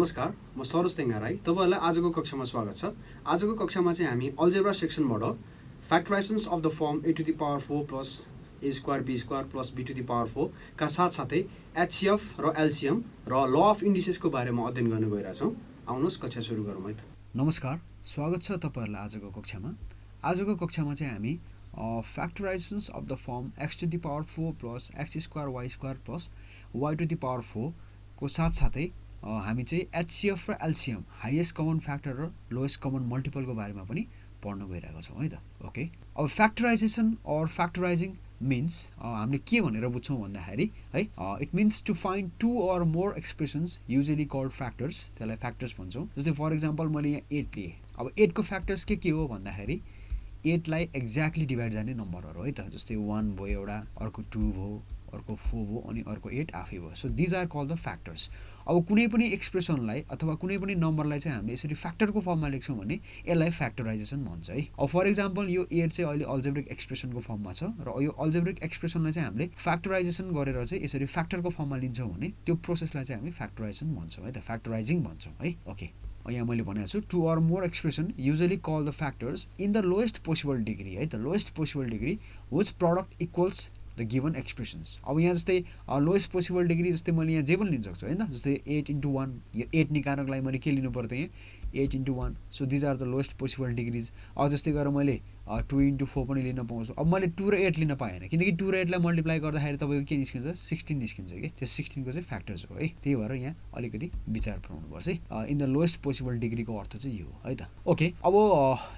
नमस्कार, म सरोज तेङ्गा राई। तपाईहरुलाई आजको कक्षामा स्वागत छ। आजको कक्षामा चाहिँ हामी अल्जेब्रा सेक्सनबाट factorisations of the form a to the power 4 plus a square b square plus b to the power 4 का साथसाथै HCF र LCM र ल अफ इन्डिसेसको बारेमा अध्ययन गर्न गइरहेछौँ। आउनुहोस् कक्षा सुरु गरौँ है त। नमस्कार, स्वागत छ तपाईहरुलाई आजको कक्षामा। आजको कक्षामा चाहिँ हामी factorisations of the form x to the power 4 plus x square y square plus y to the power 4 को साथसाथै हामी चाहिँ HCF र LCM हाईएस्ट कमन फ्याक्टर र लोएस्ट कमन मल्टिपलको बारेमा पनि पढ्न गइरहेको छौँ है त। ओके, अब फ्याक्टराइजेसन अर फ्याक्टराइजिङ मिन्स हामीले के भनेर बुझ्छौँ भन्दाखेरि है, it means to find two or more expressions usually called factors, त्यसलाई फ्याक्टर्स भन्छौँ। जस्तै फर इक्जाम्पल मैले यहाँ 8 लिएँ। अब 8 को फ्याक्टर्स के हो भन्दाखेरि 8 लाई एक्ज्याक्टली डिभाइड जाने नम्बरहरू है त। जस्तै 1 भयो एउटा, अर्को 2 भयो, अर्को 4 भयो अनि अर्को 8 आफै भयो। So these are called the factors. अब कुनै पनि एक्सप्रेसनलाई अथवा कुनै पनि नम्बरलाई चाहिँ हामीले यसरी फ्याक्टरको फर्ममा लेख्छौँ भने यसलाई फ्याक्टराइजेसन भन्छ है। अब फर इक्जाम्पल यो 8 चाहिँ अहिले अल्जेब्रिक एक्सप्रेसनको फर्ममा छ र यो अल्जेब्रिक एक्सप्रेसनलाई चाहिँ हामीले फ्याक्टराइजेसन गरेर चाहिँ यसरी फ्याक्टरको फर्ममा लिन्छौँ भने त्यो प्रोसेसलाई चाहिँ हामी फ्याक्टराइजेसन भन्छौँ है त, फ्याक्टराइजिङ भन्छौँ है। ओके, यहाँ मैले भनेको छु two or more expression usually call the factors in the lowest possible degree है त, lowest possible degree which product equals the given expressions. अब यहाँ जस्तै लोएस्ट पोसिबल डिग्री जस्तै मैले यहाँ जे पनि लिन सक्छु होइन। जस्तै 8 into 1, यो 8 निकाल्नको लागि मैले के लिनु पर्थ्यो यहाँ 8 into 1। So these are the lowest possible degrees. अब जस्तै गरेर मैले 2 into 4 पनि लिन पाउँछु। अब मैले 2 र 8 लिन पाएन किनकि 2 र 8 लाई मल्टिप्लाई गर्दाखेरि तपाईँको के निस्किन्छ, 16 निस्किन्छ कि। त्यो 16 को चाहिँ फ्याक्टर्स हो है। त्यही भएर यहाँ अलिकति विचार पुर्याउनुपर्छ है। इन द लोएस्ट पोसिबल डिग्रीको अर्थ चाहिँ यो हो है त। ओके, अब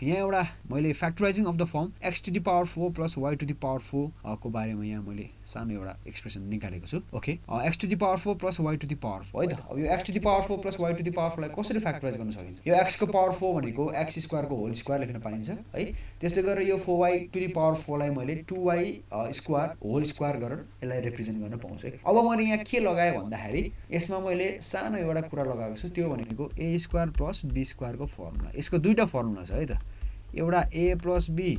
यहाँ एउटा मैले factorising of the form x to the power 4 plus y to the power 4 को बारेमा यहाँ मैले सानो एउटा एक्सप्रेसन निकालेको छु। Okay, x to the power 4 plus y to the power 4 है त। अब यो x to the power 4 plus y to the power 4 लाई कसरी फ्याक्टराइज गर्न सकिन्छ? यो x को पावर 4 भनेको x स्क्वायर को होल स्क्वायर लेख्न पाइन्छ है। त्यस्तै गरेर यो 4y to the power 4 लाई मैले 2y स्क्वायर होल स्क्वायर गरेर यसलाई रिप्रेजेन्ट गर्न पाउँछु है। अब मैले यहाँ के लगाएँ भन्दाखेरि यसमा मैले सानो एउटा कुरा लगाएको छु, त्यो भनेको a square plus b square को फर्मुला। यसको दुईटा फर्मुला छ है त, एउटा a plus b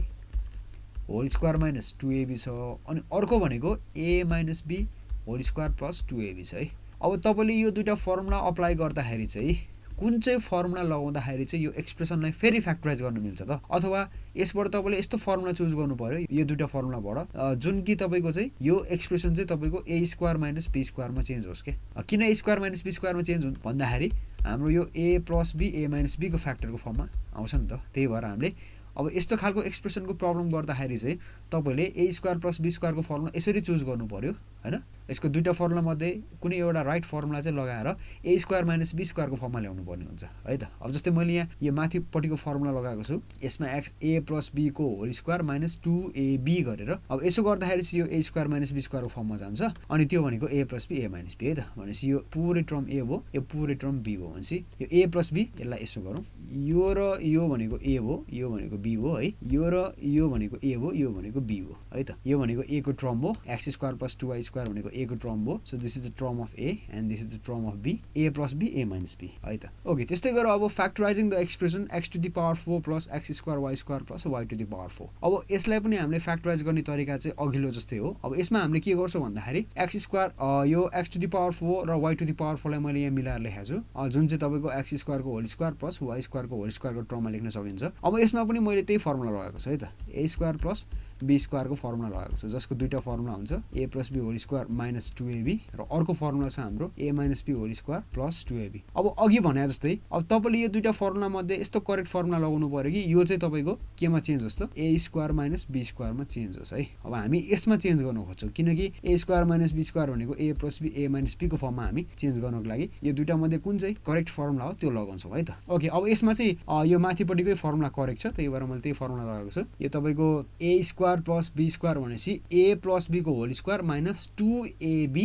whole square minus 2ab छ अनि अर्को भनेको a minus b whole square plus 2ab छ है। अब तपाईँले यो दुईटा फर्मुला अप्लाई गर्दाखेरि चाहिँ कुन चाहिँ फर्मुला लगाउँदाखेरि चाहिँ यो एक्सप्रेसनलाई फेरि फ्याक्टराइज गर्न मिल्छ त, अथवा यसबाट तपाईँले यस्तो फर्मुला चुज गर्नु पर्यो यो दुईटा फर्मुलाबाट जुन कि तपाईँको चाहिँ यो एक्सप्रेसन चाहिँ तपाईँको a स्क्वायर माइनस b स्क्वायरमा चेन्ज होस् के। किन a स्क्वायर माइनस b स्क्वायरमा चेन्ज हुन्छ भन्दाखेरि हाम्रो यो a plus b a minus b को फ्याक्टरको फर्ममा आउँछ नि त। त्यही भएर हामीले अब यस्तो खालको एक्सप्रेसनको प्रब्लम गर्दाखेरि चाहिँ तपाईँले a स्क्वायर प्लस b स्क्वायरको फर्मुला यसरी चुज गर्नु पर्यो हैन। यसको दुईटा फर्मुला मध्ये कुनै एउटा राइट फर्मुला चाहिँ लगाएर a स्क्वायर माइनस b स्क्वायरको फर्ममा ल्याउनु पर्ने हुन्छ है त। अब जस्तै मैले यहाँ यो माथिपट्टिको फर्मुला लगाएको छु, यसमा a प्लस b को होल स्क्वायर माइनस 2ab गरेर अब यसो गर्दाखेरि चाहिँ यो a स्क्वायर माइनस b स्क्वायरको फर्ममा जान्छ अनि त्यो भनेको a plus b a minus b है त। भनेपछि यो पुरै टर्म a भयो, यो पुरै टर्म b भयो। भनेपछि यो a प्लस b यसलाई यसो गरौँ, यो र यो भनेको a भयो, यो भनेको b भयो है, यो र यो भनेको a भयो, यो भनेको b भयो है त। यो भनेको a को टर्म हो, x square plus 2y square भनेको a को टर्म हो। So this is the term of a and this is the term of b, a plus b a minus b है त। ओके, त्यस्तै गरेर अब factorising the expression x to the power 4 plus x square y square plus y to the power 4। अब यसलाई पनि हामीले factorise गर्ने तरिका चाहिँ अघिल्लो जस्तै हो। अब यसमा हामीले के गर्छौँ भन्दाखेरि x स्क्वायर यो x टु द पावर 4 र y टु द पावर 4 लाई मैले यहाँ मिलाएर लेखेको छु, जुन चाहिँ तपाईँको x स्क्वायरको होल स्क्वायर प्लस y स्क्वायरको होल स्क्वायरको टर्ममा लेख्न सकिन्छ। अब यसमा पनि मैले त्यही फर्मुला लगाएको छु है त, a स्क्वायर प्लस b स्क्वायरको फर्मुला लगाएको छु, जसको दुईटा फर्मुला हुन्छ a plus b whole square minus 2ab र अर्को फर्मुला छ हाम्रो a minus b whole square plus 2ab। अब अघि भने जस्तै अब तपाईँले यो दुईटा फर्मुला मध्ये यस्तो करेक्ट फर्मुला लगाउनु पर्यो कि यो चाहिँ तपाईँको केमा चेन्ज होस् त, a स्क्वायर माइनस b स्क्वायरमा चेन्ज होस् है। अब हामी यसमा चेन्ज गर्न खोज्छौँ किनकि a square minus b square भनेको a plus b a minus b को फर्ममा हामी चेन्ज गर्नको लागि यो दुईटा मध्ये कुन चाहिँ करेक्ट फर्मुला हो त्यो लगाउँछौँ है त। ओके, अब यसमा चाहिँ यो माथिपट्टिकै फर्मुला करेक्ट छ, त्यही भएर मैले त्यही फर्मुला लगाएको छु। यो तपाईँको a square plus b square भनेपछि a प्लस b को होल स्क्वायर माइनस 2ab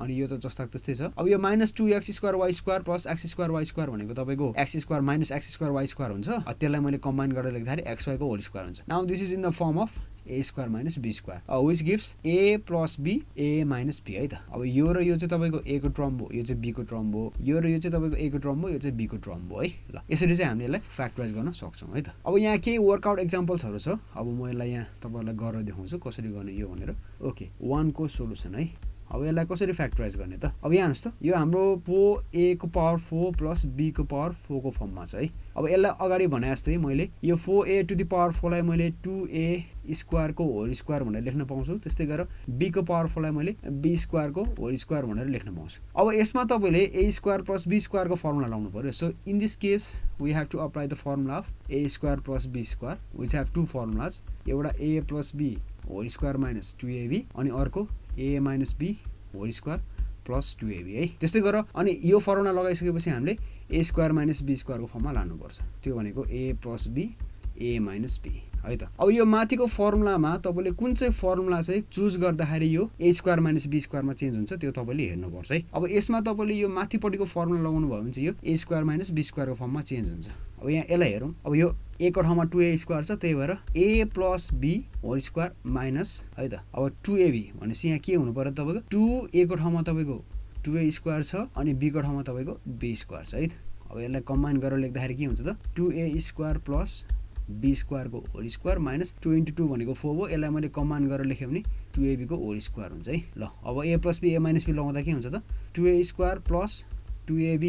अनि यो त जस्ता त्यस्तै छ। अब यो minus 2x square y square plus x square y square भनेको तपाईँको x square minus x square y square हुन्छ। त्यसलाई मैले कम्बाइन गरेर लेख्दाखेरि xy को होल स्क्वायर हुन्छ। Now this is in the form of a square minus b square which gives a plus b a minus b है त। अब यो र यो चाहिँ तपाईँको a को टर्म भयो, यो चाहिँ b को टर्म भयो, यो र यो चाहिँ तपाईँको a को टर्म भयो, यो चाहिँ b को टर्म भयो है। ल यसरी चाहिँ हामीले यसलाई फ्याक्टराइज गर्न सक्छौँ है त। अब यहाँ केही वर्कआउट एक्जाम्पल्सहरू छ, अब म यसलाई यहाँ तपाईँहरूलाई गरेर देखाउँछु कसरी गर्ने यो भनेर। ओके, 1 को सोलुसन है। अब यसलाई कसरी फ्याक्टराइज गर्ने त अब यहाँ हेर्नुहोस् त यो हाम्रो पो a को पावर 4 प्लस b को पावर 4 को फर्ममा छ है अब यसलाई अगाडि भने जस्तै मैले यो 4a टु द पावर 4 लाई मैले 2a स्क्वायर को होल स्क्वायर भनेर लेख्न पाउँछु त्यस्तै गरेर b को पावर 4 लाई मैले b स्क्वायर को होल स्क्वायर भनेर लेख्न पाउँछु अब यसमा तपाईले a square plus b square को फर्मुला लाउनु पर्यो so in this case we have to apply the formula of a square plus b square which have two formulas एउटा a plus b whole square minus 2ab अनि अर्को a minus b whole square plus 2ab है त्यस्तै गरेर अनि यो formula लगाइसकेपछि हामीले a square minus b square को फर्ममा लानुपर्छ त्यो भनेको a plus b a minus b है त अब यो माथिको फर्मुलामा तपाईले कुन चाहिँ फर्मुला चाहिँ चुज गर्दाखेरि यो a स्क्वायर माइनस b स्क्वायरमा चेन्ज हुन्छ त्यो तपाईले हेर्नुपर्छ है अब यसमा तपाईले यो माथिपट्टिको फर्मुला लगाउनु भयो भने चाहिँ यो a स्क्वायर माइनस b स्क्वायरको फर्ममा चेन्ज हुन्छ अब यहाँ यसलाई हेरौँ अब यो a को ठाउँमा 2a स्क्वायर छ त्यही भएर a plus b whole square minus है त अब 2ab भनेपछि यहाँ के हुनु पर्यो तपाईको 2a को ठाउँमा तपाईको 2a स्क्वायर छ अनि b को ठाउँमा तपाईको b स्क्वायर छ है अब यसलाई कम्बाइन गरेर लेख्दाखेरि के हुन्छ त 2a square plus b square को होल स्क्वायर माइनस 2 × 2 भनेको 4 हो यसलाई मैले कम्बाइन गरेर लेखेँ भने 2ab को होल स्क्वायर हुन्छ है ल अब a plus b a minus b लगाउँदा के हुन्छ त 2a square plus 2ab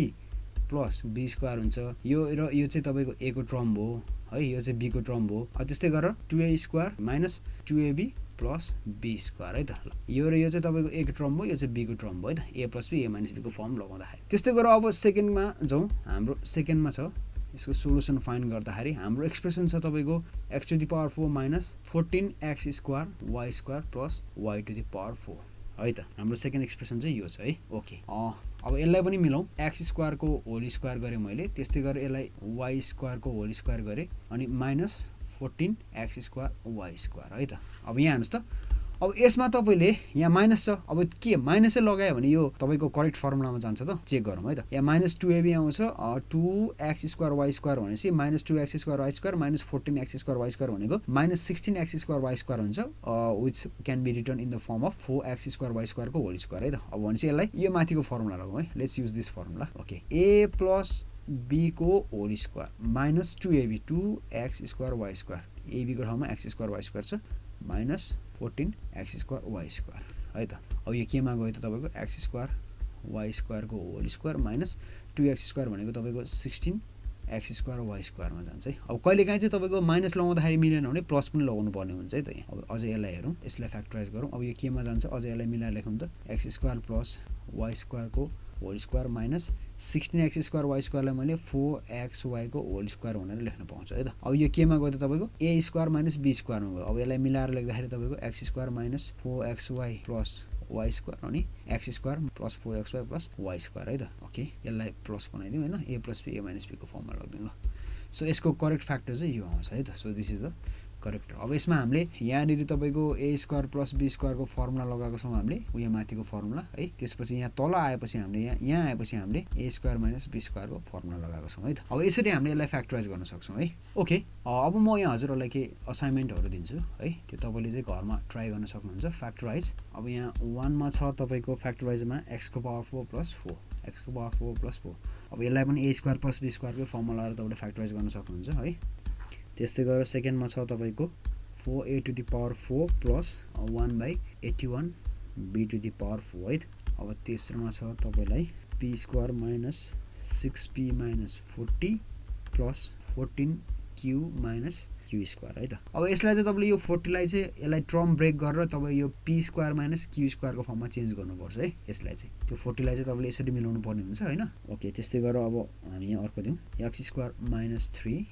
plus b square हुन्छ यो र यो चाहिँ तपाईको a को टर्म हो है यो चाहिँ b को टर्म हो त्यस्तै गरेर 2a square minus 2ab plus b square है त यो र यो चाहिँ तपाईको a को टर्म हो यो चाहिँ b को टर्म हो है त a plus b a minus b को फर्म लगाउँदाखेरि त्यस्तै गरेर अब सेकेन्डमा जाउँ हाम्रो सेकेन्डमा छ यसको सोलुसन फाइन्ड गर्दाखेरि हाम्रो एक्सप्रेसन छ तपाईको x to the power 4 minus 14x square y square plus y to the power 4 है त हाम्रो सेकेन्ड एक्सप्रेसन चाहिँ यो छ है ओके अब यसलाई पनि मिलाउँ x स्क्वायर को होल स्क्वायर गरे मैले त्यस्तै गरेर यसलाई y स्क्वायर को होल स्क्वायर गरे अनि minus 14x square y square है त अब यहाँ हेर्नुस् त अब यसमा तपाईले यहाँ माइनस छ अब के माइनसै लगायो भने यो तपाईको करेक्ट फर्मुलामा जान्छ त चेक गरौँ है त यहाँ माइनस 2ab आउँछ 2x स्क्वायर y स्क्वायर भनेपछि minus 2x square y square minus 14x square y square भनेको minus 16x square y square हुन्छ which can be written in the form of 4x square y square को whole square है त अब भनेपछि यसलाई यो माथिको फर्मुला लगाउँ है let's use this formula okay a plus b को whole square minus 2ab 2x square y square ab को ठाउँमा x स्क्वायर y स्क्वायर छ minus 14x square y square है त अब यो केमा गयो त तपाईको x स्क्वायर y स्क्वायर को whole square minus 2x square भनेको तपाईको 16x स्क्वायर y स्क्वायरमा जान्छ है अब कहिलेकाहीँ चाहिँ तपाईको माइनस लगाउँदाखेरि मिलेन भने प्लस पनि लगाउनु पर्ने हुन्छ है त यहाँ अब अझै यसलाई हेरौँ यसलाई फ्याक्टराइज गरौँ अब यो केमा जान्छ अझै यसलाई मिलाएर लेखौँ त x square plus y square को whole square minus 16x square y स्क्वायरलाई मैले 4xy को होल स्क्वायर भनेर लेख्न पाउँछु है त अब यो केमा गयो त तपाईको a स्क्वायर माइनस b स्क्वायरमा गयो अब यसलाई मिलाएर लेख्दाखेरि तपाईको x square minus 4xy plus y square अनि x square plus 4xy plus y square है त ओके यसलाई प्लस बनाइदिउँ हैन a plus b a minus b को फर्ममा लगिदिउँ ल सो यसको करेक्ट फ्याक्टर चाहिँ यो आउँछ है त so this is the correct अब यसमा हामीले यहाँनिर तपाईको a square plus b square को फर्मुला लगाएको छौँ हामीले उयो माथिको फर्मुला है त्यसपछि यहाँ तल आएपछि हामीले यहाँ आएपछि हामीले a square minus b square को फर्मुला लगाएको छौँ है त अब यसरी हामीले यसलाई फ्याक्टराइज गर्न सक्छौँ है ओके अब म यहाँ हजुरहरूलाई के असाइनमेन्टहरू दिन्छु है त्यो तपाईले चाहिँ घरमा ट्राई गर्न सक्नुहुन्छ फ्याक्टराइज अब यहाँ 1 मा छ तपाईको फ्याक्टराइजमा x को पावर 4 प्लस 4 x को पावर 4 प्लस 4 अब यसलाई पनि a square plus b square को फर्मुला लगाएर तपाईले फ्याक्टराइज गर्न सक्नुहुन्छ है त्यस्तै गरेर सेकेन्डमा छ तपाईको 4a to the power 4 plus 1/81 b to the power 4 है अब तेस्रोमा छ तपाईलाई p square minus 6p minus 40 plus 14q minus q square है त अब यसलाई चाहिँ तपाईले यो 40 लाई चाहिँ यसलाई टर्म ब्रेक गरेर तपाई यो p square minus q square को फर्ममा चेन्ज गर्नुपर्छ है यसलाई चाहिँ त्यो 40 लाई चाहिँ तपाईले यसरी मिलाउनु पर्ने हुन्छ हैन ओके त्यस्तै गरेर अब हामी यहाँ अर्को दिउँ x square minus 3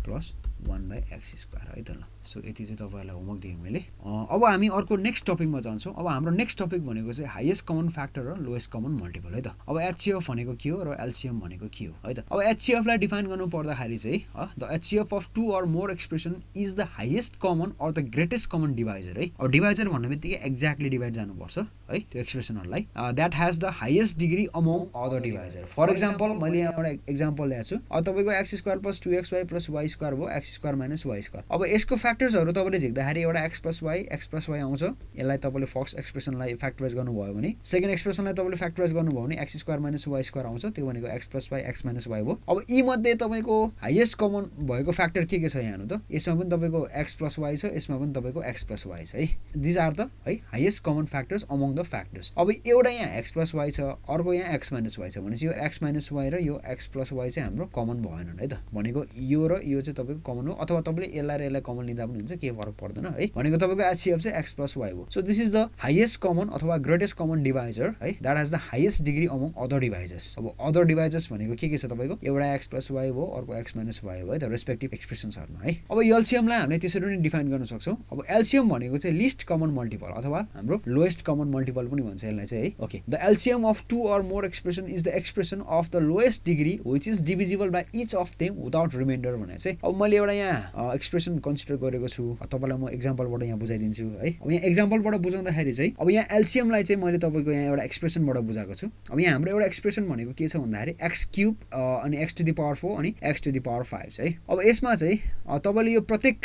plus 1/x square है त ल सो यति चाहिँ तपाईहरुलाई होमवर्क दिएँ मैले अब हामी अर्को नेक्स्ट टपिकमा जान्छौँ अब हाम्रो नेक्स्ट टपिक भनेको चाहिँ हाईएस्ट कमन फ्याक्टर र लोएस्ट कमन मल्टिपल है त अब HCF भनेको के हो र LCM भनेको के हो है त अब HCF लाई डिफाइन गर्नु पर्दाखेरि चाहिँ the HCF of two or more expression is the highest common or the greatest common divisor है अब डिवाइजर भन्नेबित्तिकै एक्ज्याक्टली डिवाइड जानुपर्छ है त्यो एक्सप्रेसनहरुलाई that has the highest degree among other divisor for example मैले यहाँ एउटा एक्जाम्पल ल्याएको छु अब तपाईको x square plus 2xy plus y square भयो x square minus y square. अब यसको फ्याक्टर्सहरू तपाईँले झिक्दाखेरि एउटा एक्स प्लस वाई आउँछ। यसलाई तपाईँले फर्स्ट एक्सप्रेसनलाई फ्याक्टराइज गर्नुभयो भने सेकेन्ड एक्सप्रेसनलाई तपाईँले फ्याक्टराइज गर्नुभयो भने x square minus y square आउँछ। त्यो भनेको x plus y x minus y भयो। अब यी मध्ये तपाईँको हाइएस्ट कमन भएको फ्याक्टर के छ यहाँ हेर्नु त। यसमा पनि तपाईँको एक्स प्लस वाई छ, यसमा पनि तपाईँको एक्स प्लस वाई छ है। दिज आर द है highest common factors among the factors. अब एउटा यहाँ एक्स प्लस वाई छ, अर्को यहाँ एक्स माइनस वाई छ भनेपछि यो एक्स माइनस वाई र यो एक्स प्लस वाई चाहिँ हाम्रो कमन भएनन् है त। भनेको यो र यो चाहिँ तपाईँको कमन हो, अथवा तपाईँले यसलाई र यसलाई कमन लिँदा पनि हुन्छ, केही फरक पर्दैन है। भनेको तपाईँको एचसीएफ चाहिँ एक्स प्लस वाई हो। So this is the highest common अथवा ग्रेटेस्ट कमन डिभाइजर है, that has the highest degree among other divisors. अब अदर डिभाइजर्स भनेको के छ तपाईँको, एउटा एक्स प्लस वाई भयो, अर्को एक्स माइनस वाई भयो है त, रेस्पेक्टिभ एक्सप्रेसन्सहरूमा है। अब एलसीएमलाई हामीले त्यसरी नै डिफाइन गर्न सक्छौँ। अब एलसीएम भनेको चाहिँ लिस्ट कमन मल्टिपल अथवा हाम्रो लोएस्ट कमन मल्टिपल पनि भन्छ यसलाई चाहिँ है। Okay, the LCM of two or more expression is the expression of the lowest degree which is divisible by each of them without remainder भने चाहिँ। अब मैले एउटा यहाँ एक्सप्रेसन कन्सिडर गरेको छु, तपाईँलाई म एक्जाम्पलबाट यहाँ बुझाइदिन्छु है। अब यहाँ एक्जाम्पलबाट बुझाउँदाखेरि चाहिँ अब यहाँ एलसीएमलाई चाहिँ मैले तपाईँको यहाँ एउटा एक्सप्रेसनबाट बुझाएको छु। अब यहाँ हाम्रो एउटा एक्सप्रेसन भनेको के छ भन्दाखेरि एक्स क्युब अनि एक्स टु द पावर 4 अनि एक्स टु द पावर 5 है। अब यसमा चाहिँ तपाईँले यो प्रत्येक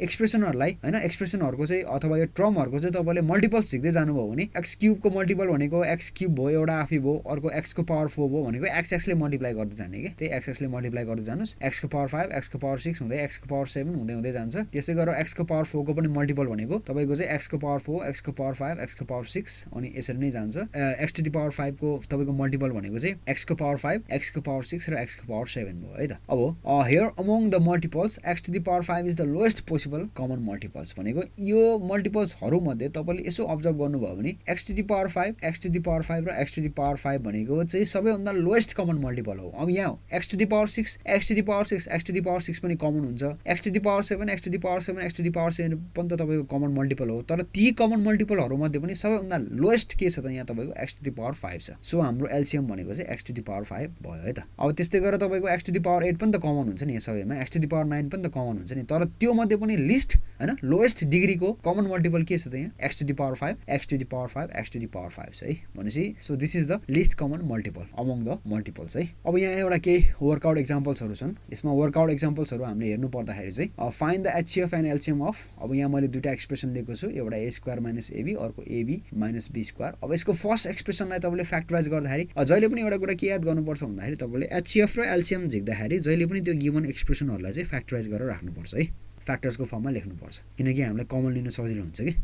एक्सप्रेसनहरूलाई होइन, एक्सप्रेसनहरूको चाहिँ अथवा यो टर्महरूको चाहिँ तपाईँले मल्टिपल्स सिक्दै जानुभयो भने एक्स क्युबको मल्टिपल भनेको एक्स क्युब भयो, एउटा आफै भयो, अर्को एक्सको पावर 4 भयो भनेको एक्सले मल्टिप्लाई गर्दै जाने कि, त्यही एक्सले मल्टिप्लाई गर्दै जानुहोस्। एक्सको पावर 5 एक्सको पावर 6 हुँदै एक्सको पावर 7 हुँदै हुँदै जान्छ। त्यसै गरेर एक्सको पावर 4 को पनि मल्टिपल भनेको तपाईँको चाहिँ एक्सको पावर 4 एक्सको पावर 5 एक्सको पावर 6 अनि यसरी नै जान्छ। एक्स टु द पावर 5 को तपाईँको मल्टिपल भनेको चाहिँ एक्सको पावर 5 एक्सको पावर 6 र एक्सको पावर 7 भयो है त। अब here among the multiples x to the power 5 is the lowest possible common multiples भनेको यो मल्टिपल्सहरूमध्ये तपाईँले यसो अब्जर्भ गर्नुभयो भने x to the power 5 x to the power 5 र एक्स टु द पावर 5 भनेको चाहिँ सबैभन्दा लोएस्ट कमन मल्टिपल हो। अब यहाँ x to the power 6 x to the power 6 x to the power 6 पनि कमन हुन्छ, x to the power 7 x to the power 7 x to the power 7 पनि त तपाईँको कमन मल्टिपल हो। तर ती कमन मल्टिपलहरूमध्ये पनि सबैभन्दा लोएस्ट के छ त यहाँ तपाईँको एक्स टु द पावर 5 छ। सो हाम्रो एलसीएम भनेको चाहिँ एक्स टु द पावर 5 भयो है त। अब त्यस्तै गरेर तपाईँको एक्स टु द पावर 8 पनि त कमन हुन्छ नि यहाँ सबैमा, एक्स टु द पावर 9 पनि त कमन हुन्छ नि। तर त्यो मध्ये पनि लिस्ट होइन लोएस्ट डिग्रीको कमन मल्टिपल के छ त यहाँ x to the power 5 x to the power 5 x to the power 5 छ है भनेपछि। So this is the least common multiple among the multiples है। अब यहाँ एउटा केही वर्कआउट एक्जाम्पल्सहरू छन्। यसमा वर्कआउट एक्जाम्पल्सहरू हामीले हेर्नु पर्दाखेरि चाहिँ find the HCF and LCM of. अब यहाँ मैले दुईवटा एक्सप्रेसन लिएको छु, एउटा ए स्क्वायर माइनस एबी, अर्को एबी माइनस बी स्क्वायर। अब यसको फर्स्ट एक्सप्रेसनलाई तपाईँले फ्याक्टराइज गर्दाखेरि जहिले पनि एउटा कुरा के याद गर्नुपर्छ भन्दाखेरि तपाईँले एचसीएफ र एलसीएम झिक्दाखेरि जहिले पनि त्यो गिभन एक्सप्रेसनहरूलाई चाहिँ फ्याक्टराइज गरेर राख्नुपर्छ है, फ्याक्टर्सको फर्ममा लेख्नुपर्छ, किनकि हामीलाई कमन लिन सजिलो हुन्छ कि।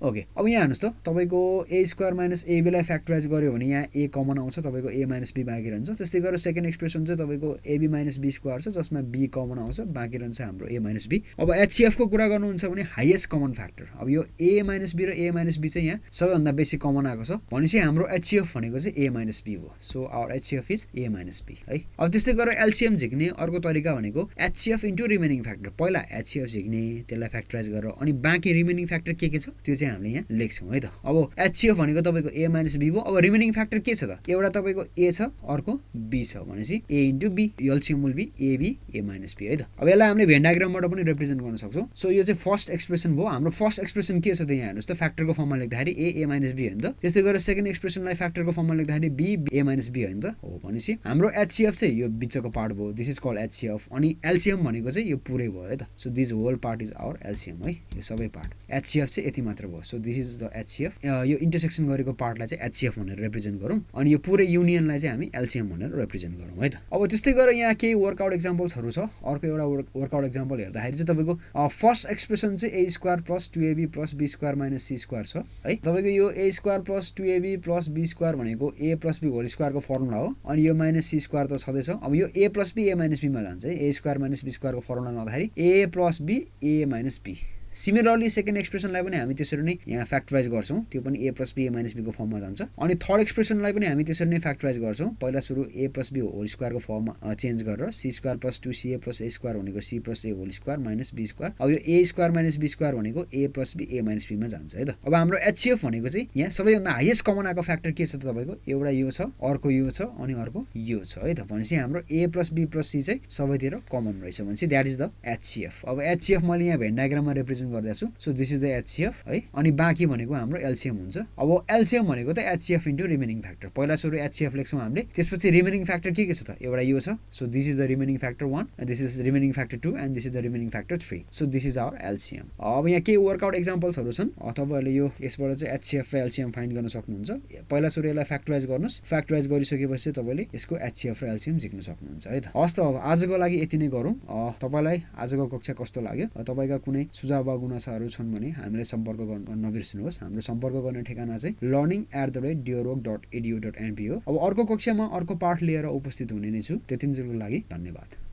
ओके, अब यहाँ हेर्नुहोस् त तपाईँको ए स्क्वायर माइनस एबीलाई फ्याक्टराइज गर्यो भने यहाँ ए कमन आउँछ, तपाईँको ए माइनस बी बाँकी रहन्छ। त्यस्तै गरेर सेकेन्ड एक्सप्रेसन चाहिँ तपाईँको एबी माइनस बी स्क्वायर छ, जसमा बी कमन आउँछ, बाँकी रहन्छ हाम्रो ए माइनस बी। अब एचसीएफको कुरा गर्नुहुन्छ भने हाइएस्ट कमन फ्याक्टर, अब यो ए माइनस बी र ए माइनस बी चाहिँ यहाँ सबैभन्दा बेसी कमन आएको छ भनेपछि हाम्रो एचसीएफ भनेको चाहिँ ए माइनस बी हो। So our HCF is A minus be है। अब त्यस्तै गरेर एलसीएम झिक्ने अर्को तरिका भनेको एचसीएफ इन्टु रिमेनिङ फ्याक्टर। पहिला एचसीएफ झिक्ने, त्यसलाई फ्याक्टराइज गरेर अनि बाँकी रिमेनिङ फ्याक्टर के छ त्यो चाहिँ हामीले यहाँ लेख्छौँ है त। अब एचसीएफ भनेको तपाईँको ए माइनस बी भयो। अब रिमेनिङ फ्याक्टर के छ त, एउटा तपाईँको ए छ, अर्को बी छ भनेपछि a into b, LCM will be a b a minus be है त। अब यसलाई हामीले भेन डायग्रामबाट पनि रिप्रेजेन्ट गर्न सक्छौँ। सो यो चाहिँ फर्स्ट एक्सप्रेसन भयो। हाम्रो फर्स्ट एक्सप्रेसन के छ त यहाँ हेर्नुहोस् त, फ्याक्टरको फर्ममा लेख्दाखेरि ए माइनस बी हो नि त। त्यस्तै गरेर सेकेन्ड एक्सप्रेसनलाई फ्याक्टरको फर्ममा लेख्दाखेरि बी ए माइनस बी हो नि त। हो भनेपछि हाम्रो एचसीएफ चाहिँ यो बिचको पार्ट भयो, दिस इज कल्ड एचसीएफ। अनि एलसीएम भनेको चाहिँ यो पुरै भयो है त। So this whole part is our LCM है, यो सबै पार्ट। एचसीएफ चाहिँ यति मात्र भयो। So this is the HCF. यो इन्टरसेक्सन गरेको पार्टलाई चाहिँ एचसीएफ भनेर रिप्रेजेन्ट गरौँ, अनि यो पुरै युनियनलाई चाहिँ हामी एलसीएम भनेर रिप्रेजेन्ट गरौँ है त। अब त्यस्तै गरेर यहाँ केही वर्कआउट एक्जाम्पल्सहरू छ। अर्को एउटा वर्कआउट एक्जाम्पल हेर्दाखेरि चाहिँ तपाईँको फर्स्ट एक्सप्रेसन चाहिँ ए स्क्वायर प्लस 2ab प्लस b square minus c square छ है। तपाईँको यो ए स्क्वायर प्लस 2ab प्लस बी स्क्वायर भनेको ए प्लस बी होल स्क्वायरको फर्मुला हो, अनि यो माइनस सी स्क्वायर त छँदैछ। अब यो a plus b a minus बीमा जान्छ है। ए स्क्वायर माइनस बी स्क्वायरको फर्मुला लाउँदाखेरि a plus b a minus b. Similarly second एक्सप्रेसनलाई पनि हामी त्यसरी नै यहाँ फ्याक्टराइज गर्छौँ, त्यो पनि a plus b a minus बीको फर्ममा जान्छ। अनि थर्ड एक्सप्रेसनलाई पनि हामी त्यसरी नै फ्याक्टराइज गर्छौँ। पहिला सुरु ए प्लस बी होल स्क्वायरको फर्ममा चेन्ज गरेर c square plus 2ca plus a square भनेको c plus a whole square minus b square. अब यो a square minus b square भनेको a plus b a minus बीमा जान्छ है त। अब हाम्रो एचसीएफ भनेको चाहिँ यहाँ सबैभन्दा हाइएस्ट कमन आएको फ्याक्टर के छ त तपाईँको, एउटा यो छ, अर्को यो छ, अनि अर्को यो छ है त। भनेपछि हाम्रो ए प्लस बी प्लस सी चाहिँ सबैतिर कमन रहेछ भनेपछि द्याट इज द एचसीएफ। अब एचसीएफ मैले यहाँ भेन डायग्राममा रिप्रेजेन्ट फ्याक्टराइजेसन गर्दैछु so this is the HCF है अनि बाँकी भनेको हाम्रो एलसीएम हुन्छ अब एलसीएम भनेको त एचसीएफ इन्टु रिमेनिङ फ्याक्टर पहिला सुरु एचसीएफ लेख्छौँ हामीले त्यसपछि रिमेनिङ फ्याक्टर के छ त एउटा यो छ so this is the remaining factor 1 this is remaining factor 2 and this is the remaining factor 3 so this is our LCM अब यहाँ केही वर्कआउट एक्जाम्पल्सहरू छन् तपाईँहरूले यो यसबाट चाहिँ एचसीएफ र एलसीएम फाइन्ड गर्न सक्नुहुन्छ पहिला सुरु यसलाई फ्याक्टराइज गर्नुहोस् फ्याक्टराइज गरिसकेपछि तपाईँले यसको एचसीएफ र एलसीएम झिक्न सक्नुहुन्छ है त हस् त अब आजको लागि यति नै गरौँ तपाईँलाई आजको कक्षा कस्तो लाग्यो तपाईँका कुनै सुझाव वा गुनासाहरू छन् भने हामीलाई सम्पर्क गर्न नबिर्सिनुहोस् हाम्रो सम्पर्क गर्ने ठेगाना चाहिँ learning@diorwork.edu.np हो अब अर्को कक्षामा अर्को पाठ लिएर उपस्थित हुने नै छु त्यतिन्जेलको लागि धन्यवाद